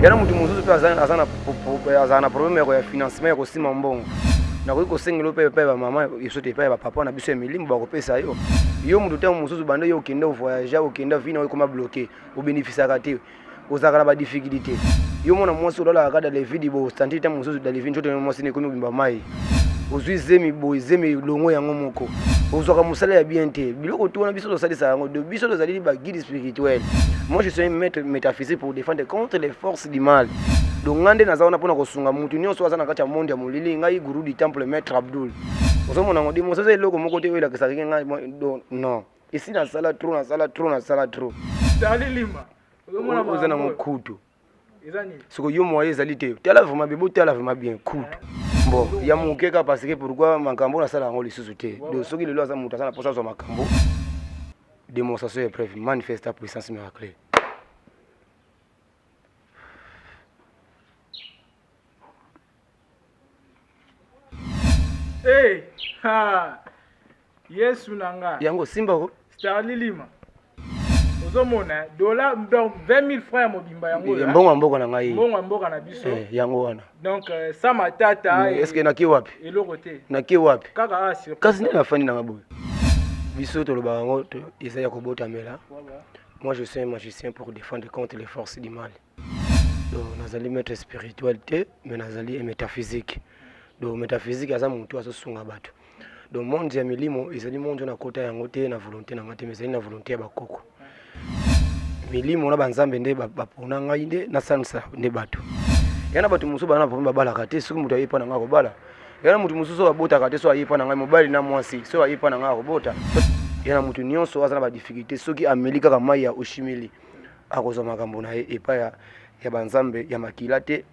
yana mutu mususu pe azana problème ya financement ya kosima mbongo na ko sengelo pe ba mama isote pe ba papa na biso emilimu ba kopesa yo mutu te mususu bande yo kende voyager okenda vina ko ma bloquer o bénéficier te ozakala ba difficulté yo mona mwasi odola kada le vidéo stantite mususu da le vincho te mwasi ne komi bimba mai ozwi zemi longo yango moko ozwaka musala ya bien te biloko to na biso tosalisa yango de biso tozali ba guide spirituel. Moi je suis un maître métaphysique pour défendre contre les forces du mal. Donc ngande nazaona pona kosunga mutu nyonso azana kati ya monde ya molili ngai guru du temple maître Abdul ozomona ngodi mosoza eloko moko te oela kesaki ngai non ici na sala trop Dali lima ozana mokutu soko yo moye ezali te tala vraiment bebo tala vraiment bien kutu bon ya mukeka parce que pourquoi makambo na sala ngo lisusu te donc soki lelo aza mutu azana posa zo makambo démonstration et preuve manifeste la puissance miracle. Hey, ha. Yesu nanga. Yango simba ko. Starli lima. Ozomona dollar donc 20 000 francs mobimba yango. Mbongo mboko na ngai. Mbongo mboka na biso. Yango wana. Donc ça matata est-ce que na ki wapi? Eloko te. Na ki wapi? Kaka asi. Kasi na fani na ngabo. Biso to lo bango Isaiah kobota mela. Moi je suis un magicien pour défendre contre les forces du mal. Donc nazali maître spiritualité mais nazali et métaphysique. Donc métaphysique aza muntu asosunga bato. Donc monde ya milimo ezali monde na kota yango te na volonté na ngate mais ezali na volonté ya bakoko. Milimo na banzambe nde bapona ngai nde na sansa nde bato. Yana bato musu bana pomba bala kate soki mutu ayepa na ngako bala. Yana mutu mususu abota kate so ayepa na ngai mobali na mwasi so ayepa na ngako bota. Yana mutu nyonso azana ba difficulté soki amelika kama ya oshimili akozwa makambo na epa ya banzambe ya makilate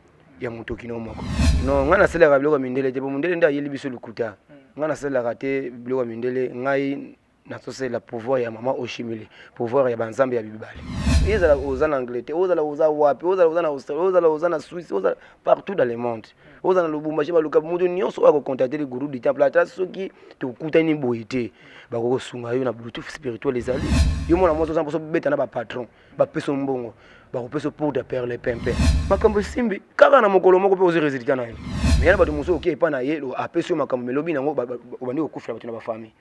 ya mutu kino moko. No ngana sela ka biloko mindele te bo mindele nda yeli biso lukuta. Ngana sela ka te biloko mindele ngai na sosela pouvoir ya mama oshimili pouvoir ya banzambe ya bibale. Ezala ozana Angleterre, ozala oza wapi, ozala Australie, ozala Suisse, ozala partout dans le monde. Ozana Lubumbashi baluka mutu nyonso ako contacter le guru du temple ata soki to kutani boyete bakoko sunga yo na bluetooth spirituel ezali. Yo mona mozo zambo so beta na ba patron, ba peso mbongo, ba peso pour de perle pempe. Makambo simbi kaka na mokolo moko pe ozi résultat na ye. Mais yana bato muso oki epa na ye lo apeso makambo melobi nango obandi okufira bato na ba famille.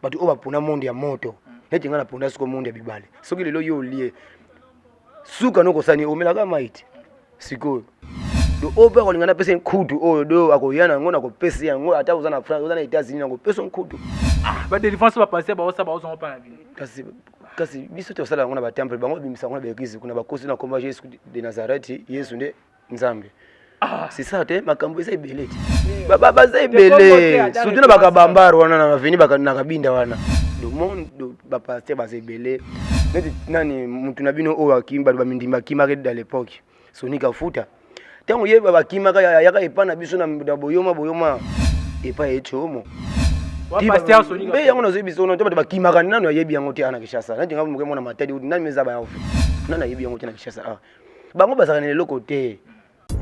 Bato oba pona monde ya moto. Neti ngana ponda siko monde ya bibale. Soki lelo yo lié. Suka noko sani omelaka maiti. Siko. Do oba ko lingana pesa nkudu o do akoyana ngona ko pesa yango ata uzana France uzana États-Unis ngo pesa nkudu. Ba défense ba passer ba osa ba osa pa na vie. Kasi biso to sala ngona ba temple bango bimisa ngona ba église kuna ba kosi na komba Jésus de Nazareth Yesu nde Nzambe. C'est ça te makambo eza ebele te. Baba za ebele. Sudina bakabambaro wana na veni bakana kabinda wana. Le monde ba pasteur ba ebele. Neti nani mutu na bino o akimba ba mindimba kimaka dans l'époque. Sonika futa. Tango yeba bakimaka yaka epana biso na boyoma epa echomo. Wa pasteur Sonika. Be yango nazo biso na to bakimaka nano yebi yango te ana Kishasa. Nati ngamu mona matadi nani meza ba yafu. Nana yebi yango te na Kishasa. Bango bazaka na loko te.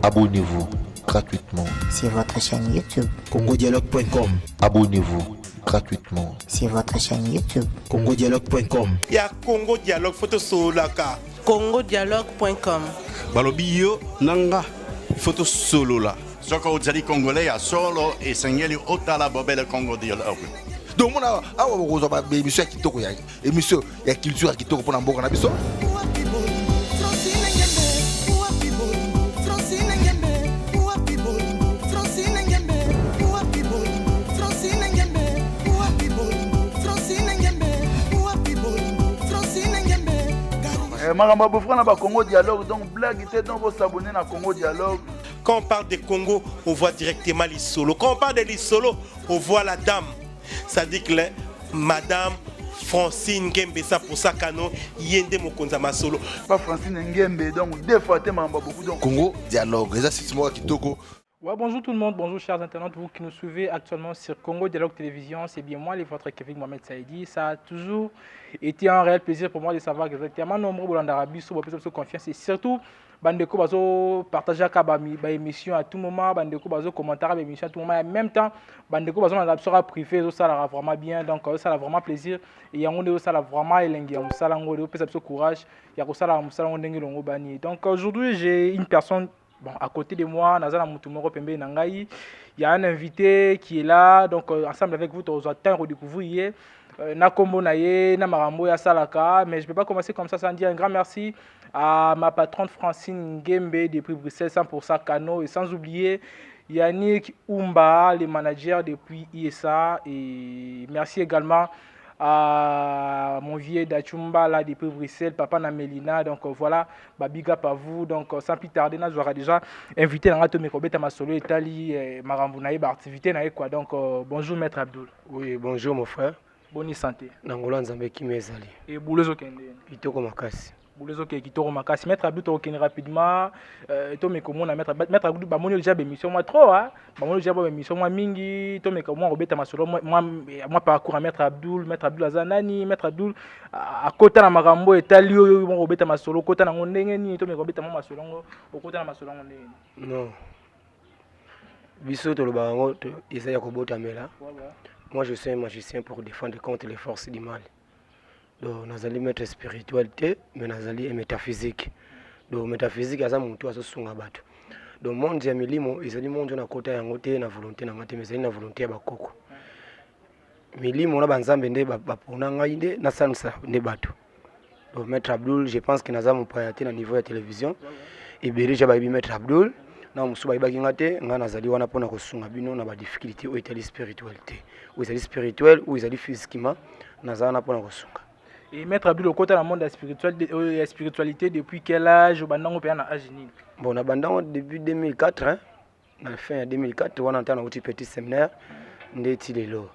Abonnez-vous gratuitement sur votre chaîne YouTube congodialogue.com. Abonnez-vous gratuitement sur votre chaîne YouTube congodialogue.com. Il y a Congo Dialogue photo solaka. congodialogue.com. Balobi yo nanga photo solo la. Soko ozali congolais ya solo et sengeli otala bobele Congo Dialogue. Donc mona awa bokozwa ba émission ya kitoko ya émission ya culture ya kitoko pona mboka na biso. Makambo bofra na ba Congo Dialogue donc blague était donc vous s'abonner na Congo Dialogue. Quand on parle de Congo, on voit directement les solos. Quand on parle de les solos, on voit la dame. Ça dit que Madame Francine Ngembe, ça pour ça canon, yende mokonza ma solo. Pas Francine Ngembe donc deux fois tellement beaucoup donc Congo Dialogue, ça c'est moi kitoko. Ouais, bonjour tout le monde, bonjour chers internautes, vous qui nous suivez actuellement sur Congo Dialogue Télévision, c'est bien moi, votre Kevin Mohamed Saïdi. Ça a toujours été un réel plaisir pour moi de savoir que vous êtes tellement nombreux pour l'Arabie, sur votre confiance et surtout bandeko bazo partager ka ba émission à tout moment, bandeko bazo commenter ba émission à tout moment, en même temps bandeko bazo na sera privé ça la vraiment bien, donc ça la vraiment plaisir et yango ça la vraiment elengi ya musala ngo pesa biso courage ya ko sala musala ngo ndenge longo bani. Donc aujourd'hui j'ai une personne bon à côté de moi, nazana mutu moko pembe na ngai, il y a un invité qui est là, donc ensemble avec vous on va redécouvrir na kombo na ye na marambo ya salaka, mais je peux pas commencer comme ça sans dire un grand merci à ma patronne Francine Ngembe depuis Bruxelles 100% Cano, et sans oublier Yannick Oumba, le manager depuis ISA, et merci également à mon vieux Dachumba là depuis Bruxelles, papa na Melina. Donc voilà, big up à vous. Donc sans plus tarder, nous aura déjà invité dans la Mekobeta Masolo Italie, Marambo na ba activité na quoi. Donc bonjour maître Abdul. Oui, bonjour mon frère. Bonne santé. Nangola nzambe kimezali. Et boulezo kende. Kitoko makasi. Boulezo ke kitoko makasi. Maître Abdul to ken rapidement to me comment na maître Abdul ba moni déjà émission moi trop hein. Ba moni déjà émission moi mingi to me comment Robeta Masolo moi parcours à maître Abdul azanani maître Abdul à kota na makambo etali oyo mo Robeta Masolo kota na ngondenge ni to me Robeta mo Masolo ngo okota na Masolo ngondenge. Non. Biso to lo bango to Isaya kobota mela. Moi, je suis un magicien pour défendre contre les forces du mal. Donc, nous allons mettre spiritualité, mais nous allons métaphysique. Donc, métaphysique, c'est mon toit sur son abattu. Donc, mon Dieu, ils ont monde na côté en côté na volonté na ngate, mais na volonté ba koko. Milimo na banzambe nde ba pona ngainde na sansa nde batu. Donc, maître Abdul, je pense que nous avons priorité na niveau de télévision. Et Berija ba maître Abdul. Na musuba ibaki ngate nga nazali wana pona kosunga bino na ba difficulté o etali spiritualité ou ezali spirituel ou ezali physiquement nazana pona kosunga. Et maître Abdul au côté dans le monde de la spiritualité depuis quel âge bandango pe na âge nini? Bon na bandango depuis 2004 hein, na fin 2004 wana ntana uti petit séminaire ndeti lelo.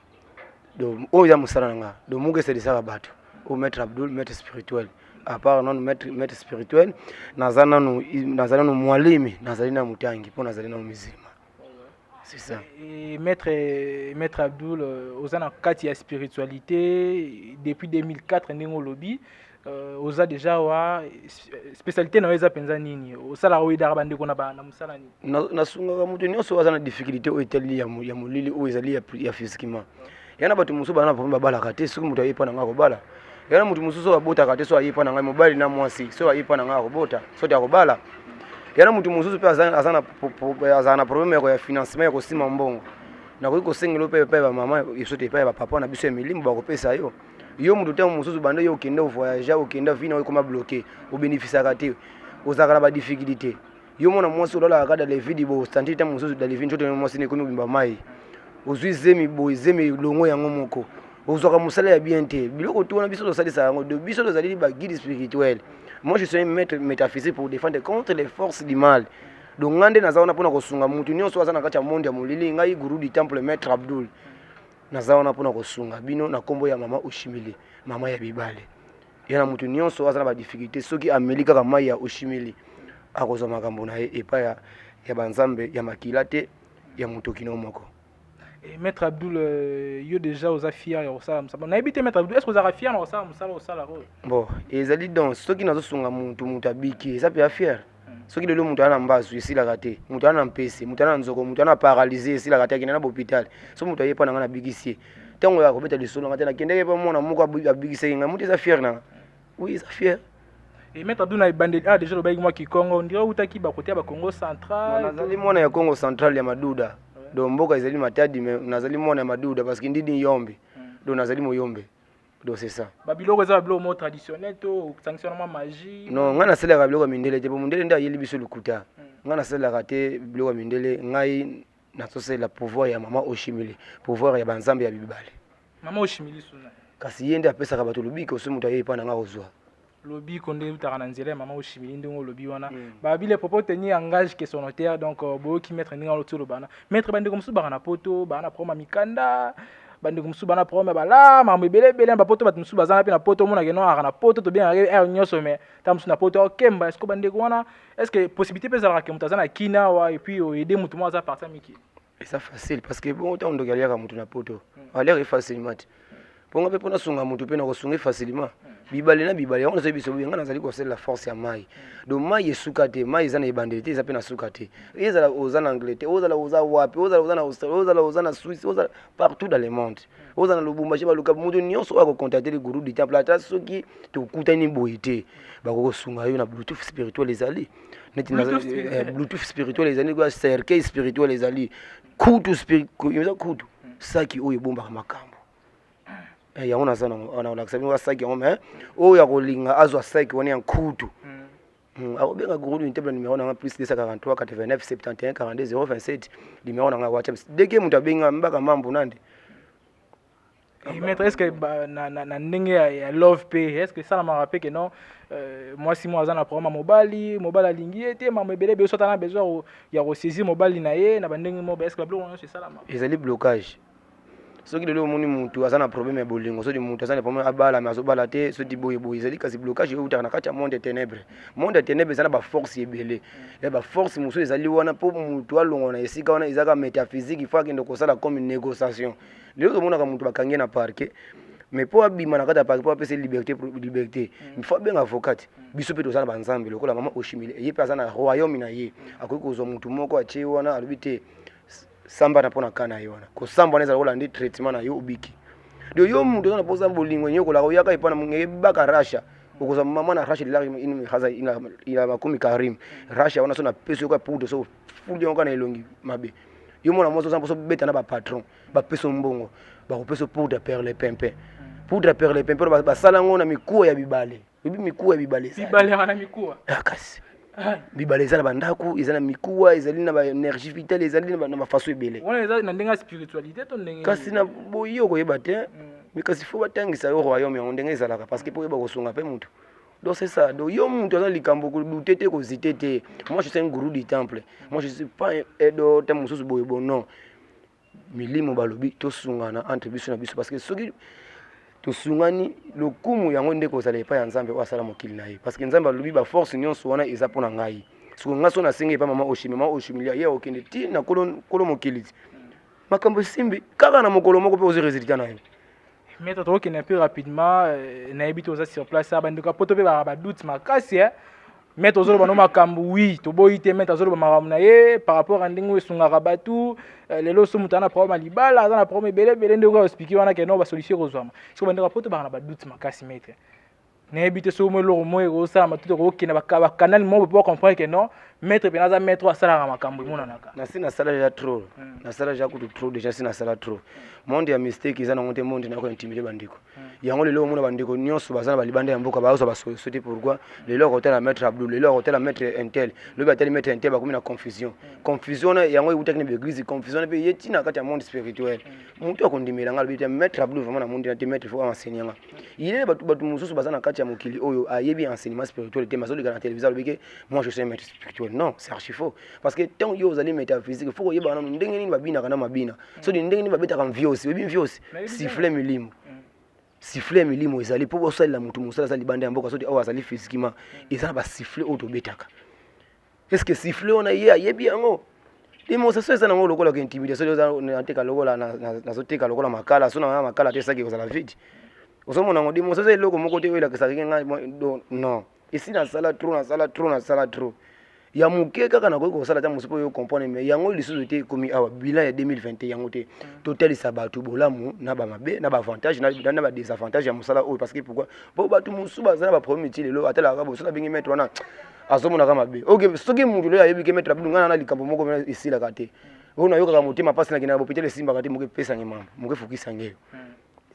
Donc o ya musala nga do muge c'est ça bato au maître Abdul maître spirituel. À part non maître spirituel nazana no mwalimi nazali na mutangi po nazali na mizima. C'est ça. Et maître Abdul ozana kati ya spiritualité depuis 2004 ndingo lobby oza déjà wa spécialité na weza penza nini osala oida bande kona ba na musala nini na sunga mutu nyonso waza na difficulté o etali ya mulili o ezali ya physiquement yana batu musu bana pomba bala kate suku mutu ayipa na ngako bala yana mutu mususu abota kate so ayipa na ngai mobile na mwasi so ayipa na ngako bota so ta kobala yana mutu mususu pe azana problème ya financement ya kosima mbongo na ko sengelo pe ba mama isote pe ba papa na biso emilimbo ba kopesa yo mutu te mususu bande yo kende voyager okenda vina o koma bloquer o bénéficier kate ozakala ba difficulté yo mona mwasi ola kada le vidéo santita mususu da le vidéo to mwasi ne komi bimba mai ozwizemi boizemi longo yango moko ozoka musala ya bien te biloko to na biso to salisa yango de biso to zali ba guide spirituel. Moi je suis un maître métaphysique pour défendre contre les forces du mal. Donc ngande nazaona pona kosunga mutu nyonso azana kati ya monde ya mulili ngai guru du temple maître Abdul nazaona pona kosunga bino na kombo ya mama Oshimili mama ya bibale yana mutu nyonso azana ba difficulté soki amelika kama mai ya Oshimili akozo makambo na epa ya banzambe ya makilate ya mutu kino moko. Et maître Abdul yo déjà aux fier ya osala musala na habité maître Abdul est-ce que vous avez fier na osala musala bon ezali donc soki nazo sunga mutu abiki eza pe fier soki lelo mutu ana mbasu esila kate mutu ana mpese mutu ana nzoko mutu ana paralysé esila kate akina na hôpital so mutu ayepa na ngana bikisie tango ya kobeta lisolo ngate na kendeke pa mona muko abikise nga mutu eza fier na oui eza fier. Et maître Abdul na bande déjà le baïki moi ki Congo on dirait utaki ba côté ba Congo central nazali mona ya Congo central ya Maduda do mboka ezali matadi mais nazali mona ya Maduda parce que ndidi yombe do nazali moyombe do c'est ça babiloko za babiloko mo traditionnel to sanctionnement magie non ngana sala ka biloko mindele te bo mindele nda yeli biso lukuta ngana sala ka te biloko mindele ngai na sose la pouvoir ya mama Oshimili pouvoir ya banzambe ya bibale mama Oshimili suna kasi yende apesa ka bato lubika so mutu ayepa na nga ozwa lobby konde utara nzela mama Oshimili ndongo lobby wana ba bile popo tenir engage que son notaire donc bo ki mettre ninga lotulo bana mettre bande comme suba na poto bana proma mikanda bande comme suba na proma bala ma mbele ba poto bat musuba zana pe na poto mona ke no ara na poto to bien er nyoso mais tam na poto okemba est-ce que bande wana est-ce que possibilité peut zala ke mutazana kina wa et puis aider mutu mo za partir miki et ça facile parce que bon temps ndogalia ka mutu na poto aller facilement ponga pe pona sunga mutu pe na ko sunga facilement bibale na bibale on a biso bien nazali ko la force ya mai donc mai esukate mai ezana ebandeli eza pe na sukate ezala ozana Angleterre ozala oza wapi ozala na Australie ozala na Suisse ozala partout dans le monde ozana lubumbashi baluka mutu nyonso wa ko contacter le guru du temple ata soki to kutani boyete bakoko sunga yo na bluetooth spirituel ezali neti na bluetooth spirituel ezali kwa cercueil spirituel ezali kutu spirituel kutu saki oyo bomba makambo yango nazana ona kusabini wa saki yango mais oyo akolinga azwa saki woni yankutu akobenga guru du temple numéro na plus 243 89 71 42 027 numéro na WhatsApp deke mutu abenga mbaka mambo nande. Maître, est-ce que na ndenge ya love pay, est-ce que ça m'a rappelé que non moi si moi azana programme mobile alingi ete mama ebele be sota na besoin ya ressaisir mobile na ye na bandenge mobile, est-ce que bloquage c'est ça là ma ezali blocage soki lelo moni mutu azana problème ya bolingo soki mutu azana problème abala mais azobala te soki boye ezali kasi blocage yo utaka na kati ya monde de ténèbres ezana ba force ebele ya ba force muso ezali wana po mutu alongo na esika wana ezaka métaphysique il faut akende kosala comme une négociation lelo tomonaka mutu bakangi na parquet mais po abima na kati ya parquet po apesa liberté il faut benga avocat biso pe tozana banzambe lokola mama oshimile ye pe azana royaume na ye akoki kozwa mutu moko atie wana alobi te samba na pona kana yona ko samba neza kola ndi treatment na yo ubiki do yo mutu na poza bolingo nyoko la oyaka ipana ngebaka rasha ukoza mama na rasha lila ini haza ina makumi karim rasha wana so na peso kwa pudo so fuli yonka na elongi mabe yo mona mozo sampo so beta na ba patron ba peso mbongo ba ko peso poudre perle pempe ba sala ngona mikuwa ya bibale mikuwa ya bibale ana mikuwa akasi bibale ezala bandaku ezala mikuwa ezali na ba énergie vitale ezali na ba faso ebele wana ezali na ndenga spiritualité to ndenge kasi na boyo ko yeba te mais kasi faut batangisa yo royaume ya ndenge ezalaka parce que po yeba ko sunga pe mutu donc c'est ça donc yo mutu azali likambo ko dutete ko zitete moi je suis un gourou du temple moi je suis pas edo te mususu boyo non milimo balobi to sungana entre biso na biso parce que soki tosungani lokumu yango ndeko zala epa ya nzambe o asala mokili na ye parce que nzambe alobi ba force nyonso wana eza pona ngai siko ngaso na senga epa mama oshimilia ye okende ti na kolo mokili makambo simbi kaka na mokolo moko pe ozi résultat na yo. Maître to okende plus rapidement na ebito za sur place abandika poto pe ba doute makasi Maître ozolo bano makambo oui to boyite maître ozolo makambo na ye par rapport à ndingo esungaka batu lelo so mutana problème libala azana problème bele ndeko expliquer wana ke no ba solution kozwama so bandika poto ba na ba doute makasi maître na ebite so mo lo mo ego sa matuto ko kina ba canal mo pour comprendre que non maître penaza maître asala makambo mona naka na sina sala ya trop na sala ya kutu trop déjà sina sala trop monde ya mistake izana ngote monde na ko intimider bandiko yango lelo mona bandiko nyonso bazana balibanda ya mboka baoso basoti pourquoi lelo ko tela maître Abdou lelo ko tela maître Intel le ba tela maître Intel ba komi na confusion na yango utaki na église confusion pe yeti na kati ya monde spirituel muntu akondimela ngalo bi maître Abdou vraiment na monde na maître faut enseigner il est batu mususu bazana kati ya mokili oyo ayebi enseignement spirituel te mazo lika na télévision bike moi je suis un maître spirituel non c'est archi faux parce que tant yo zali métaphysique faut yeba na ndenge nini babina kana mabina so di ndenge nini babeta kan viosi bebi viosi siffler milimo ezali po osala mutu musala zali bande ya mboka so di awa zali physiquement ezala ba siffler auto betaka est-ce que siffler on a yebi yango dimo ça ça na ngolo kola ke intimidation na teka lokola na so teka lokola makala so na makala te saki kozala vide osomona ngo dimo ça eloko moko te wela ke saki nga non ici na sala trop ya muke kaka na ko sala ta musupo yo comprendre mais yango lisusu te komi awa bilan ya 2021 yango te total sabatu bolamu na ba mabe na ba avantage na ba désavantage ya musala o parce que pourquoi bo batu musuba za ba premier ti lelo atela ka bo sala bingi mettre wana azomona ka mabe okay soki mundu lo ayebi ke mettre abunga na likambo moko ici la kate ona yo kaka motema pasi na kina bo pitele simba kate muke pesa ngema muke fukisa ngeo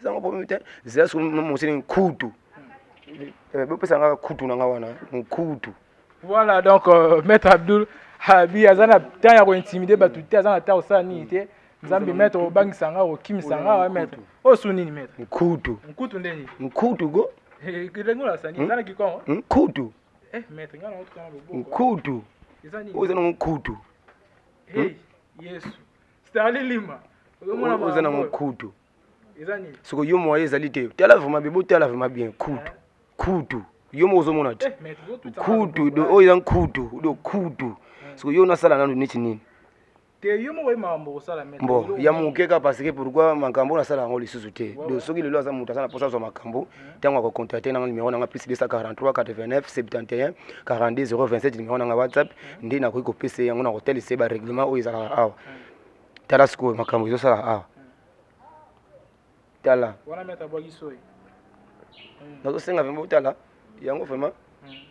zango premier te zela so mo sene kutu bo pesa ngaka kutu na ngawana kutu. Voilà donc maître Abdul Habi azana ta ya ko intimider batu te azana ta osala ni te nzambe maître obangi sanga o kim sanga wa maître o suni ni maître nkutu ndeni nkutu go kilengo la sani zana kikongo nkutu maître ngana otu kana bobo nkutu ozana nkutu Yesu stali lima ozana nkutu ezani soko yo moye ezali te tala vraiment bebo tala vraiment bien kutu yo mozo mona te kutu do oya kutu do kutu so yo na sala nanu niti nini te yo mo mambo sala maître bon ya mukeka parce que pourquoi makambo na sala ngoli susu te donc soki lelo aza mutu asala posa so makambo tango ko contacter na numéro na plus 243 89 71 42 027 numéro na WhatsApp ndi na ko pese yango na hotel c'est ba règlement o izala awa tala siko makambo zo sala awa tala wana maître bogi soy nazo senga vembo tala yango vraiment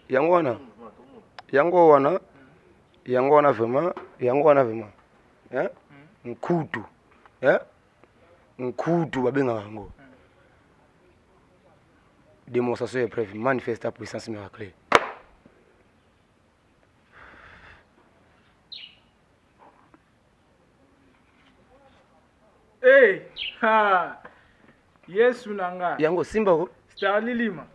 yango wana vraiment hein nkutu babenga yango démonstration et preuve manifeste puissance miracle Yesu nanga yango simba ko Starlilima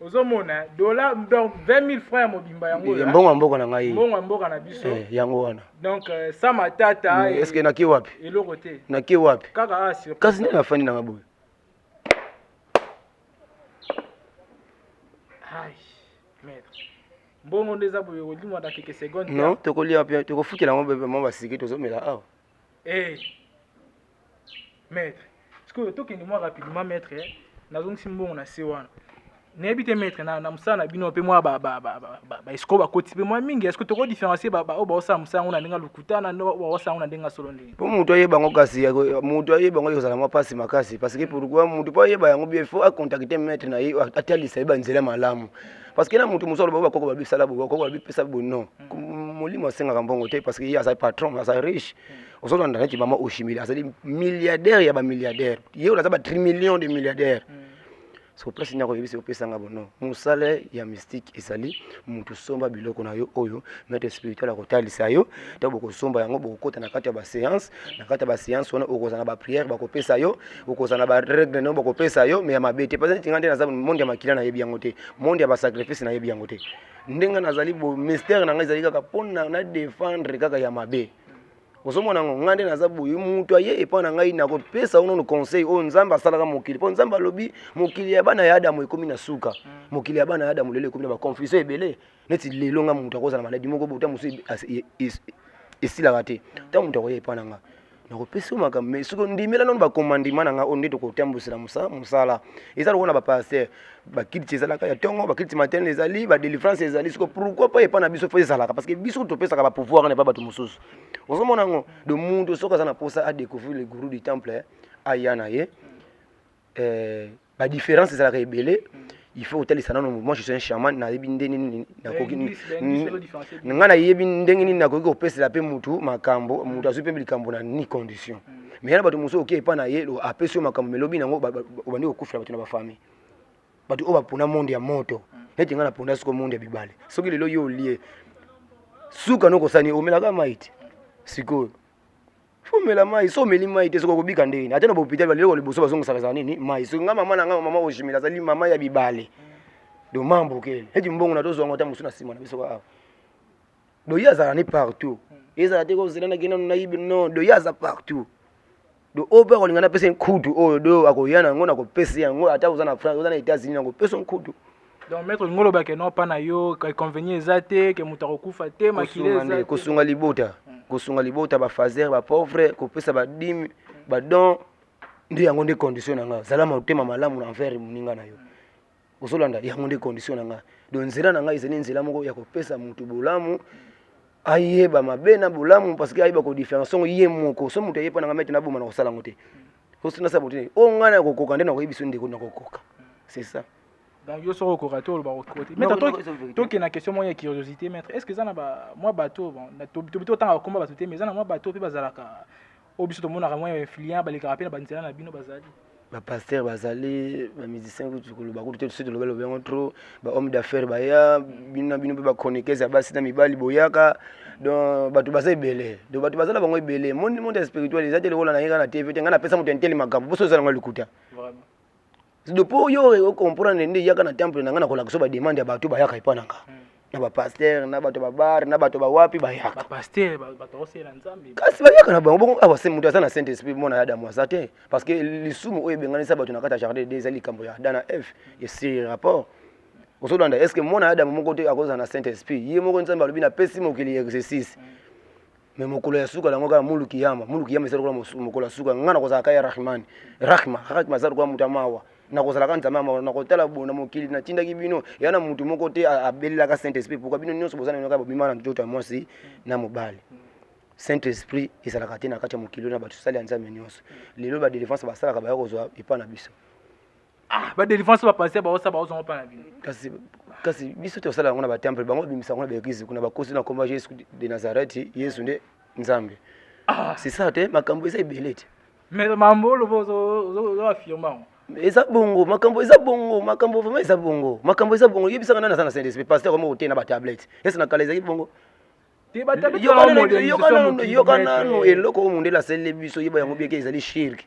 ozomona dollar donc 20 000 francs mobimba yango mbongo mboko na ngai mbongo mboka na biso yango wana donc ça matata est-ce que naki wapi eloko te naki wapi kaka asio kasi nina fani na maboy ai maître mbongo ndeza boye olimwa da quelques secondes non tokolia pia tokofukela ngo bebe mamba siki tozomela awa maître parce que tokende moi rapidement maître nazongisi mbongo na se wana n'habite maître na musana bino pe moi ba esko ba koti pe moi mingi est-ce que toko différencier ba o ba osa musana na ndinga lukutana no ba osa na ndinga solo ndinga po mutu ayeba ngo kasi mutu ayeba ngo yozala mwa pasi makasi parce que pourquoi mutu po ayeba yango bien faut a contacter maître na ye atalisa yeba nzela malamu parce que na mutu musolo ba koko ba bisala bo koko ba bipesa bo non molimo senga mbongo te parce que ya sa patron sa riche osolo ndana ti mama oshimili azali milliardaire ya ba milliardaire ye ola ba 3 millions de milliardaires so place nyako yebisi opesanga bono musale ya mystique esali mutu somba biloko na yo oyo maître spirituel akotalisa yo tabo ko somba yango bokota na kati ya ba séance na kati ya ba séance wana okozana ba prière bakopesa yo okozana ba règle no bakopesa yo mais ya mabete parce que tingande na za monde ya makila na yebi yango te monde ya ba sacrifice na yebi yango te ndenga nazali bo mystère na ngai zali kaka pona na défendre kaka ya mabe osomona ngande naza boye mutu aye epa na ngai na kopesa ono no conseil o nzamba salaka mokili po nzamba lobi mokili ya bana ya Adamu ekomi na suka mokili ya bana ya Adamu lele ekomi na ba confusion ebele neti lelo nga mutu akoza na maladi moko buta musu esila kate ta mutu akoye epa na nga na kopesa makambo mais suko ndimela non ba commandement na nga onde to kotambusela musala ezala kona ba pasteur ba kiti ezala ka ya tongo ba kiti matin ezali ba délivrance ezali suko pourquoi pas epa na biso fo ezala parce que biso to pesa ka ba pouvoir na ba batu mususu osomona ngo de mundo soka sana posa a découvrir le gourou du temple ayana ye ba différence ezala ka ebele il faut hôtel sana no moi je suis un chaman na yebi ndeni na koki nga na yebi ndenge ni na koki opesela pe mutu makambo mutu azupe likambo na ni condition mais yana batu muso oki epa na ye lo apesio makambo melobi nango obandi kokufela batu na ba famille batu oba pona monde ya moto neti nga na pona siko monde ya bibale soki lelo yo lié suka no kosani omelaka maiti siko fumela mai so meli mai te soko kobika ndeni atena bopital balelo ko liboso bazongo saka nini mai so nga mama na nga mama oshimila zali mama ya bibale do mambo kele eti mbongo na tozo ngota musuna sima na biso ka do yaza ni partout eza te ko zelana kina na yibi no do yaza partout do oba ko lingana pesa nkudu o do akoyana ngona ko pesa yango ata uzana France uzana États-Unis ngo pesa nkudu donc maître ngolo ba ke no pa na yo ka convenir ezate ke mutako kufa te makile ezate kosunga libota ba fazer ba pauvre ko pesa ba dim ba don ndi yango nde condition nga zalama utema malamu na envers muninga na yo osolanda yango nde condition nga donc nzela na nga izeni nzela moko ya ko pesa mutu bolamu ayeba mabena bolamu parce que ayeba ko différence ye moko so mutu ayeba na nga mettre na boma na kosala ngote osina sabotine o ngana ko koka nde na ko yebiso ndeko na ko koka c'est ça. Donc yo soro korato ba côté mais toi qui na question moyen curiosité maître est-ce que ça na ba moi bateau bon na to tant combat bateau mais ça na moi bateau pe bazalaka obiso to mona moyen influent ba les carapé na banzela na bino bazali ba pasteur bazali ba musicien ko tukolo ba ko te se de lobelo bien trop ba homme d'affaires ba ya bino ba chroniquer za basi na mibali boyaka donc batu bazali belé donc batu bazala bango belé monde spirituel ezate le na yinga na TV te ngana pesa mutu enteli makambo boso za ngalo kuta vraiment depuis yo comprendre ndi yaka na temple nanga na kola kusoba demande ya batu ba yaka ipananga na ba pasteur na batu ba bar na batu ba wapi ba yaka ba pasteur ba tosela nzambe kasi ba yaka na bango aba se mutu sana Saint Esprit mona ya damu asate parce que lisumu oyo benganisa batu na kata jardin des ali kambo ya dana F et c'est rapport osodanda est-ce que mona ya damu moko te akoza na Saint Esprit ye moko nzambe alobi na pesi mokili exercice mais mokolo ya suka lango kala mulu kiyama esa kwa mokolo ya suka ngana ko zakaya rahman rahma za kwa mutamawa na ko zala kanza mama na ko tala bona mokili na tinda kibino yana mutu moko te abelela ka Saint Esprit pour bino nyonso bozana nyoka bimana njoto mosi na mobali Saint Esprit isala katina kati mokili na batu sali anza nyonso lelo ba défense ba sala ka ba kozwa ipa na biso ba défense ba passer ba osa ba osa pa na bino kasi biso to sala ngona ba temple bango bimisa ngona ba église kuna ba kosi na komba Yesu de Nazareth Yesu nde nzambe c'est ça te makambo eza ibelete mais mambo lo zo affirma eza bongo makambo eza bongo makambo vraiment eza bongo makambo eza bongo yebisa kana na Saint Esprit pasteur comme otena ba tablette esa na kala eza bongo te ba tablette yo kana no eloko munde la sele biso yeba yango bieke ezali shirk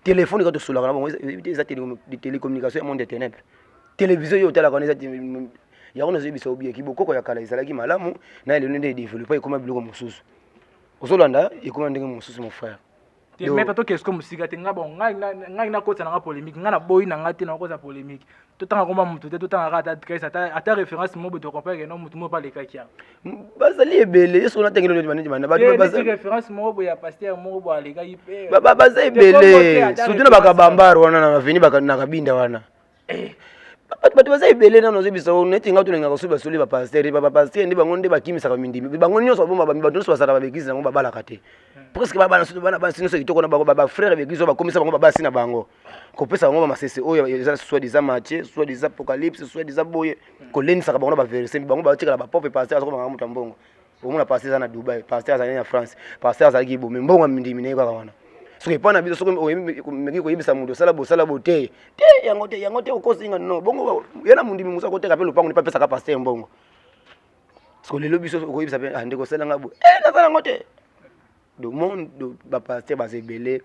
téléphone ka to sola kana bongo eza télécommunication ya monde des ténèbres télévision yo tala kana eza ya ona zebisa obieki bokoko ya kala ezalaki malamu na ele nende développer ekoma biloko mosusu ozolanda ekoma ndenge mosusu mon frère te mais pato qu'est-ce que musika te nga bon nga na kota na polémique nga na boy na ngati na koza polémique to tanga komba mutu te to tanga kata trace ata référence mo be to comprendre non mutu mo pa le kakia bazali ebele yeso na tengelo de bana ba bazali référence mo bo ya pasteur mo bo ale ka ipe bazali ebele surtout na bakabambaro wana na vini bakana kabinda wana batu baza ebele na nozo biso neti ngatu lenga kosuba soli ba pasteur ndi bango nde bakimisa ka mindimi bango nyonso bomba batu nyonso basala ba begize nango babala kate presque bana sutu bana sino so kitoko na bango ba frère begize ba komisa bango baba sina bango kopesa bango ba masese oyo eza soit des Matthieu soit des Apocalypse soit des boye ko lenisa ka bango ba verset bango ba tika ba pauvre pasteur azoko bango mutambongo omuna pasteur na Dubai pasteur za na France pasteur za kibo mbongo mindimi ne kwa wana soki pana biso soki meki ko yebisa mundu sala bote te yango te okosinga no bongo yana mundimi musa ko teka pe lopango ni pa pesa ka pasteur mbongo soki lelo biso ko yebisa pe ande ko sala ngabo na sala ngote do monde ba pasteur ba sebele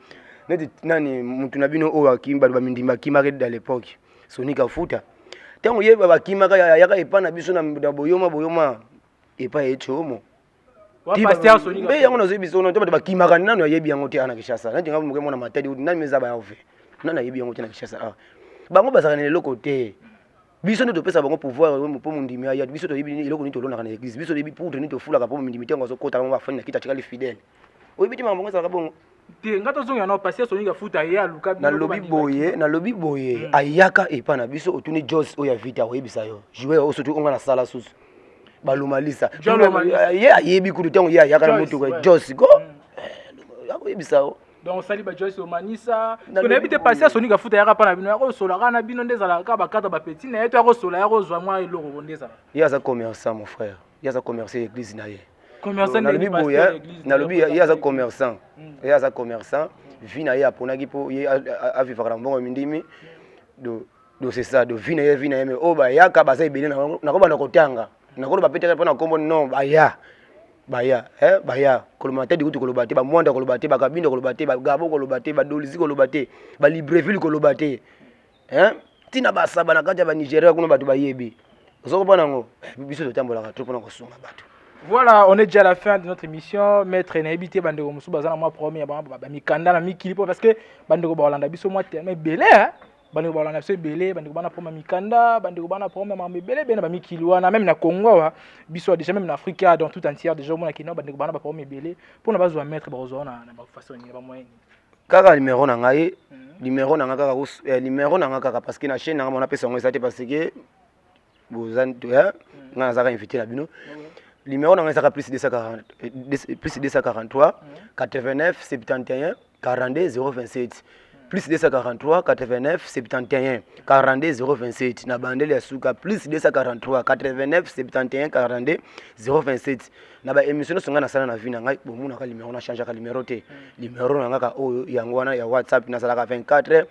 neti nani mutu na bino o akimba ba mindimi akimaka dans l'époque sonika futa tango yeba bakimaka yaka epana biso na boyoma epa echomo pasteur sonika be yango nazo biso no to ba kimaka nanu yebi yango te ana Kishasa nati ngamu muke mona matadi nani meza ba yaove nana yebi yango te na Kishasa bango bazaka ne loko te biso ndo pesa bango pouvoir po mundimi ya biso to yebi eloko ni to lona kana église biso yebi pour ni to fula ka po mundimi te ngazo kota ba fani na kita chikali fidèle oyebi ti mambo ngasa ka bongo te ngato zonga na pasteur sonika futa ya luka na lobi boye ayaka epa na biso otuni Jos oya vita oyebisa yo jouer oso tu onga na sala susu balumalisa ye ayebi kudu tango ye ayaka na moto kwa Jos go yebisa o donc sali ba Joyce omanisa to na bite passer sonika futa yaka pa na bino yako sola kana bino ndezala ka bakata ba petit na yeto yako sola yako zwa mwa eloko ndezala ye aza commerçant mon frère ye aza commerçant église na ye commerçant na lobi boya na lobi ye aza commerçant ye aza commerçant vina ye aponaki po ye avivaka na mbongo mindimi do c'est ça do vina ye me o ba yaka baza ebele na ko bana kotanga na ko ba peteka pona kombo non baya kolomate di kutu kolobate ba mwanda kolobate ba kabindo kolobate ba gabo kolobate ba dolisi kolobate ba Libreville kolobate tina basaba na kanja ba Nigeria kuna batu bayebi ozoko pana ngo biso totambola ka trop na kosunga batu. Voilà, on est déjà à la fin de notre émission. Maître Naibité Bandego Moussou Bazana moi premier ba mikanda na mikilipo parce que Bandego ba Holanda biso moi tellement belé hein. Bandego ba Holanda biso belé, Bandego bana premier mikanda, Bandego bana premier mambe belé bena ba mikiliwana même na Congo wa biso déjà même en Afrique dans tout entière déjà moi na Kenya Bandego bana ba premier belé pour na bazwa maître ba ozona na ba façon ni ba moyen. Kaka numéro na ngai, numéro na ngaka numéro na ngaka parce que na chaîne na mona pesa ngo ça parce que bozan to hein, nga zaka invité la bino. Numéro na ngaka plus 243 89 71 42 027 plus 243 89 71 42 027 na bandele ya suka plus 243 89 71 42 027 na ba émission songa na sala na vina ngai bomuna ka numéro na changer ka numéro te numéro na ngaka oyo yango wana ya WhatsApp na sala ka 24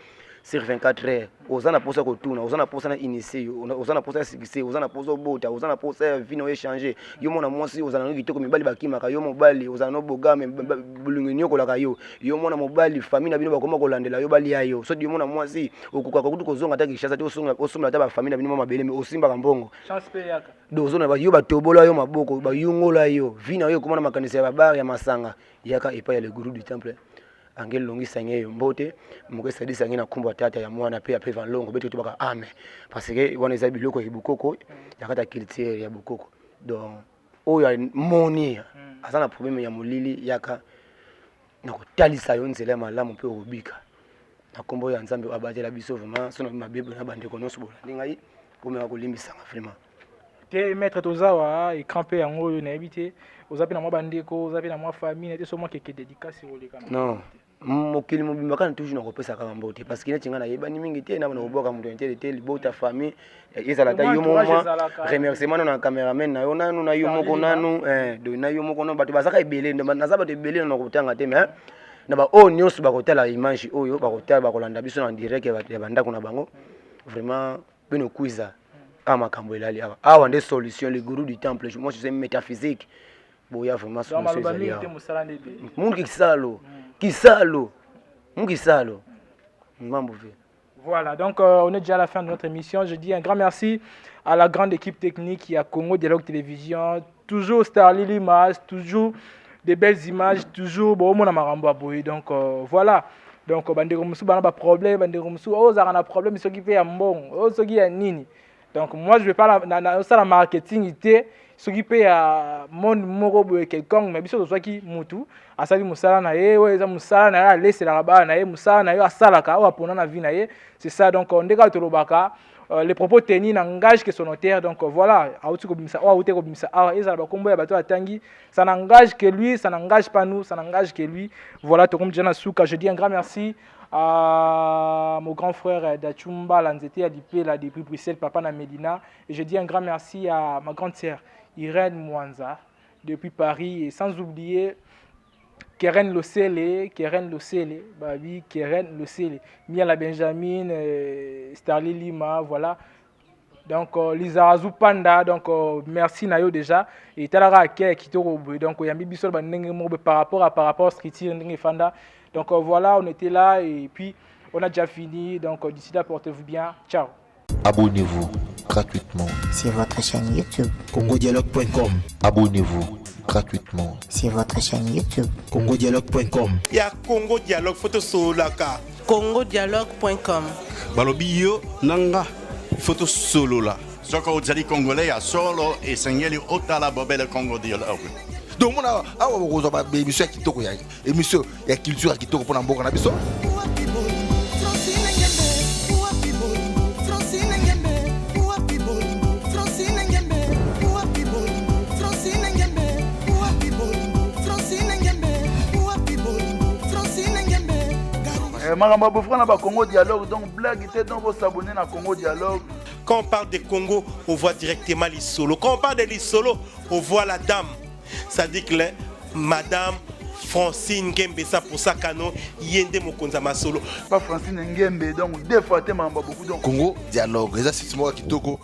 sur 24 heures ozana posa kotuna ozana posa na initier ozana posa sikise ozana posa bota ozana posa vino échanger yo mona mwasi ozana no kitoko mibali bakimaka yo mobali ozana no bogame bulungu nyoko la kayo yo mona mobali famille na bino bakoma kolandela yo bali ayo so yo mona mwasi okuka kutu kozonga ta Kishasa te osomla ta ba famille na bino mabele me osimba kambongo chance pe yaka dozona ba yo batobola yo maboko ba yungola yo vina yo komona makanisa ya babar ya masanga yaka epa ya le guru du temple angel longi sange mbote mukesa di sange na kumba tata ya mwana pe ape van longo beto tubaka ame parce que wana eza biloko ya bukoko yakata culture ya bukoko donc oya moni aza na problème ya molili yaka na kotalisa yo nzela ya malamu mpe okobika na kombo ya nzambe abatela biso vraiment sono mabebe na bandeko nyonso bolandi ngai komeka kolimbisanga vraiment te maître tozawa écran mpe yango oyo nayebi te oza mpe na mwa bandeko oza mpe na mwa famille te so mwa keke dédicace olekana non mokili mobimba kana toujours nakopesaka bambo te parce que neti ngai nayebani mingi te naba nakoboka moto ntele te libota famille ezala ta yo moma remerciement na cameraman na yo nanu na yo moko nanu do na yo moko no bato bazaka ebele naza bato ebele na kotanga te mais na ba o nyonso bakotala image oyo bakotala bakolanda biso na direct ya bandako na bango vraiment beno kuiza makambo elali awa nde solution le gourou du temple moi je suis métaphysique boya vraiment mundu kisalo mambo ve. Voilà, donc on est déjà à la fin de notre émission. Je dis un grand merci à la grande équipe technique qui a Congo Dialogue Télévision, toujours Starly l'image, toujours des belles images, toujours bon mon amarambo aboy. Donc voilà. Donc bandeko musu bana ba problème, bandeko musu za na problème ce qui fait un bon, ce qui est nini. Donc moi je vais pas la marketing ité ce qui peut à mon moko boy quelqu'un mais biso soit qui mutu asali musala na ye ouais za musala na ya laisser la baba na ye musala na yo asala ka wa pona na vie na ye c'est ça donc on ndeka tolobaka les propos tenus n'engagent que son notaire donc voilà auti ko bimisa wa uti ko bimisa ah ezala ba kombo ya bato atangi ça n'engage que lui ça n'engage pas nous ça n'engage que lui voilà to comme Jana Souka je dis un grand merci à mon grand frère Dachumba Lanzete Adipela depuis Bruxelles papa na Medina et je dis un grand merci à ma grande sœur Irène Mwanza depuis Paris et sans oublier Keren Losele, Babi Keren Losele, Miala Benjamin, Starly Lima, voilà. Donc Lisa Azupanda, donc merci Nayo déjà et Talara Ake Kitoro donc Yambi Bissol par rapport Streetir Fanda. Donc voilà, on était là et puis on a déjà fini donc d'ici là portez-vous bien. Ciao. Abonnez-vous gratuitement sur votre chaîne YouTube congodialogue.com. Abonnez-vous gratuitement sur votre chaîne YouTube congodialogue.com. Il y a Congo Dialogue photo solaka. congodialogue.com. balobi yo nanga photo solo la soko ozali congolais ya solo esengeli otala bobele Congo Dialogue. Donc mona awa bokozwa ba émission ya kitoko ya émission ya culture ya kitoko pona mboka na biso. makambo bofra na ba Congo Dialogue donc blague était donc vos s'abonner na Congo Dialogue. Quand on parle de Congo, on voit directement l'Isolo. Quand on parle de l'Isolo, on voit la dame. Ça dit que Madame Francine Ngembe ça pour ça kano yende mokonza masolo. Pas Francine Ngembe donc deux fois te makambo beaucoup donc Congo Dialogue. Les assises moi kitoko